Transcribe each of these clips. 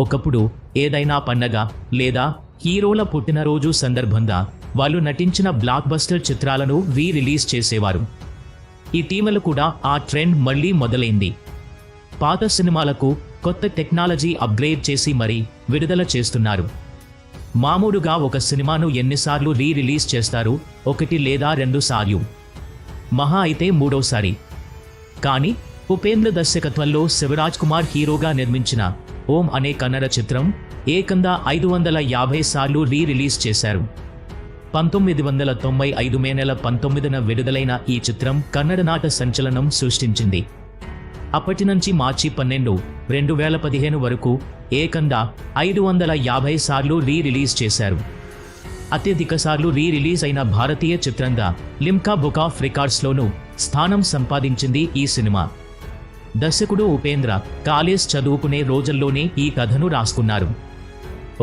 ఒకప్పుడు ఏదైనా పండగ లేదా హీరోల పుట్టినరోజు సందర్భంగా వాళ్ళు నటించిన బ్లాక్ బస్టర్ చిత్రాలను రిలీజ్ చేసేవారు. ఇటీవల కూడా ఆ ట్రెండ్ మళ్లీ మొదలైంది. పాత సినిమాలకు కొత్త టెక్నాలజీ అప్గ్రేడ్ చేసి మరీ విడుదల చేస్తున్నారు. మామూలుగా ఒక సినిమాను ఎన్నిసార్లు రిలీజ్ చేస్తారు? 1 లేదా 2 సార్లు, మహా అయితే 3వసారి. కానీ ఉపేంద్ర దర్శకత్వంలో శివరాజ్ కుమార్ హీరోగా నిర్మించిన ఓం అనే కన్నడ చిత్రం ఏకంగా 550 సార్లు రిలీజ్ చేశారు. 1995 మే నెల 19న విడుదలైన ఈ చిత్రం కన్నడ నాట సంచలనం సృష్టించింది. అప్పటి నుంచి మార్చి 12, 2015 వరకు ఏకంగా 550 సార్లు రిలీజ్ చేశారు. అత్యధిక సార్లు రిలీజ్ అయిన భారతీయ చిత్రంగా లిమ్కా బుక్ ఆఫ్ రికార్డ్స్లోనూ స్థానం సంపాదించింది ఈ సినిమా. దర్శకుడు ఉపేంద్ర కాలేజ్ చదువుకునే రోజుల్లోనే ఈ కథను రాసుకున్నారు.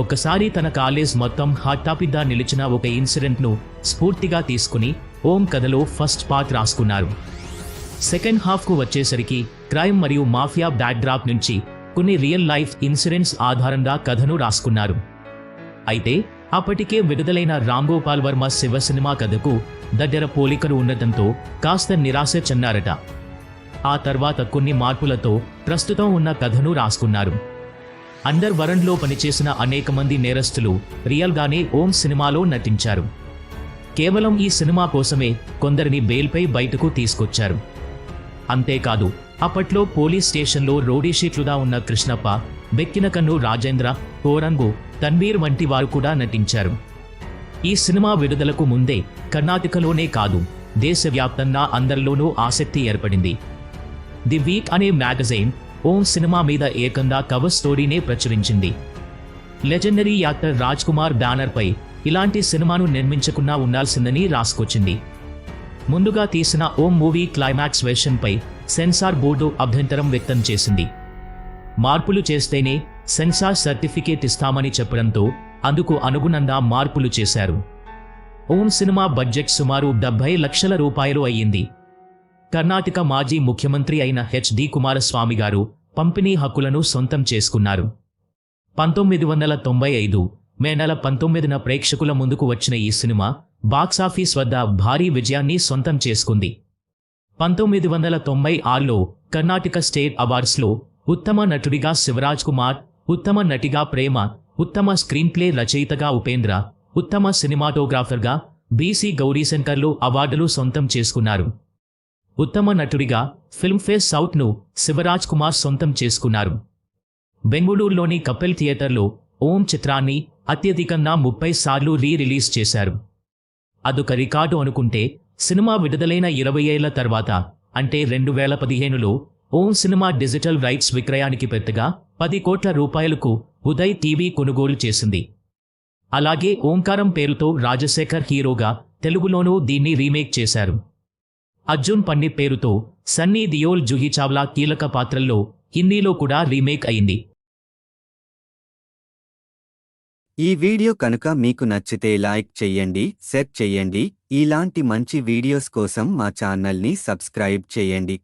ఒకసారి తన కాలేజ్ మొత్తం హాట్ టాపిక్గా నిలిచిన ఒక ఇన్సిడెంట్ను స్ఫూర్తిగా తీసుకుని ఓం కథలో ఫస్ట్ పార్ట్ రాసుకున్నారు. సెకండ్ హాఫ్కు వచ్చేసరికి క్రైమ్ మరియు మాఫియా బ్యాక్డ్రాప్ నుంచి కొన్ని రియల్ లైఫ్ ఇన్సిడెంట్స్ ఆధారంగా కథను రాసుకున్నారు. అయితే అప్పటికే విడుదలైన రామ్ గోపాల్ వర్మ శివ సినిమా కథకు దగ్గర పోలికలు ఉండటంతో కాస్త నిరాశ చెందారట. ఆ తర్వాత కొన్ని మార్పులతో ప్రస్తుతం ఉన్న కథను రాసుకున్నారు. అండర్ వరల్డ్లో పనిచేసిన అనేక మంది నేరస్తులు రియల్గానే ఓం సినిమాలో నటించారు. కేవలం ఈ సినిమా కోసమే కొందరిని బెయిల్పై బయటకు తీసుకొచ్చారు. అంతేకాదు, అప్పట్లో పోలీస్ స్టేషన్లో రౌడీ షీట్లుగా ఉన్న కృష్ణప్ప, బెక్కినకన్ను రాజేంద్ర, కోరంగు, తన్వీర్ వంటి వారు కూడా నటించారు. ఈ సినిమా విడుదలకు ముందే కర్ణాటకలోనే కాదు, దేశవ్యాప్తంగా అందరిలోనూ ఆసక్తి ఏర్పడింది. ది వీక్ అనే మ్యాగజైన్ ఓం సినిమా మీద ఏకంగా కవర్ స్టోరీనే ప్రచురించింది. లెజెండరీ యాక్టర్ రాజ్ కుమార్ బ్యానర్పై ఇలాంటి సినిమాను నిర్మించకుండా ఉండాల్సిందని రాసుకొచ్చింది. ముందుగా తీసిన ఓం మూవీ క్లైమాక్స్ వెర్షన్పై సెన్సార్ బోర్డు అభ్యంతరం వ్యక్తం చేసింది. మార్పులు చేస్తేనే సెన్సార్ సర్టిఫికేట్ ఇస్తామని చెప్పడంతో అందుకు అనుగుణంగా మార్పులు చేశారు. ఓం సినిమా బడ్జెట్ సుమారు 70 లక్షల రూపాయలు అయ్యింది. కర్ణాటక మాజీ ముఖ్యమంత్రి అయిన హెచ్.డి. కుమారస్వామి గారు పంపిణీ హక్కులను సొంతం చేసుకున్నారు. 1995 మే నెల 19న ప్రేక్షకుల ముందుకు వచ్చిన ఈ సినిమా బాక్సాఫీస్ వద్ద భారీ విజయాన్ని సొంతం చేసుకుంది. 1996లో కర్ణాటక స్టేట్ అవార్డ్స్లో ఉత్తమ నటుడిగా శివరాజ్ కుమార్, ఉత్తమ నటిగా ప్రేమ, ఉత్తమ స్క్రీన్ ప్లే రచయితగా ఉపేంద్ర, ఉత్తమ సినిమాటోగ్రాఫర్గా బి.సి. గౌరీశంకర్లు అవార్డులు సొంతం చేసుకున్నారు. ఉత్తమ నటుడిగా ఫిల్మ్ఫేర్ సౌత్ను శివరాజ్ కుమార్ సొంతం చేసుకున్నారు. బెంగుళూరులోని కపిల్ థియేటర్లో ఓం చిత్రాన్ని అత్యధికంగా 30 సార్లు రిలీజ్ చేశారు. అదొక రికార్డు అనుకుంటే, సినిమా విడుదలైన 20 ఏళ్ల తర్వాత అంటే 2015లో ఓం సినిమా డిజిటల్ రైట్స్ విక్రయానికి పెద్దగా 10 కోట్ల రూపాయలకు ఉదయ్ టీవీ కొనుగోలు చేసింది. అలాగే ఓంకారం పేరుతో రాజశేఖర్ హీరోగా తెలుగులోనూ దీన్ని రీమేక్ చేశారు. అర్జున్ పండిట్ పేరుతో సన్నీ దియోల్, జూహీ చావ్లా కీలక పాత్రల్లో హిందీలో కూడా రీమేక్ అయింది. ఈ వీడియో కనుక మీకు నచ్చితే లైక్ చెయ్యండి, షేర్ చెయ్యండి. ఇలాంటి మంచి వీడియోస్ కోసం మా ఛానల్ని సబ్స్క్రైబ్ చేయండి.